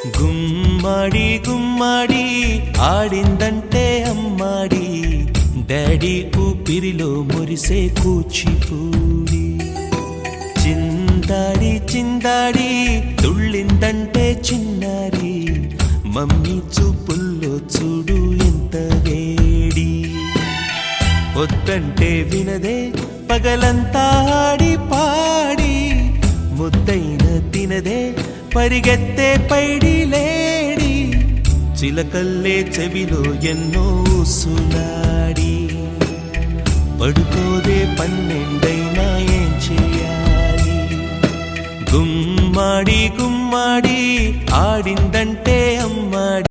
గుమ్మడి గుమ్మడి ఆడిందంటే అమ్మాడి, daddy ఊపిరిలో మురిసే కూచిపూడి. చిందాడి చిందాడి తుళ్ళిందంటే చిన్నారి, మమ్మీ చూపుల్లో చూడు ఎంత వేడి. వద్దంటే వినదే పగలంతా ఆడి పాడి, ముద్దైన తినదే పరిగెత్తే పైడి లేడి. చిలకల్లే చెవిలో ఎన్నో సులాడి, పడుకోదే పన్నెండైనా ఏం చేయాలి. గుమ్మాడి గుమ్మాడి ఆడిందంటే అమ్మాడి.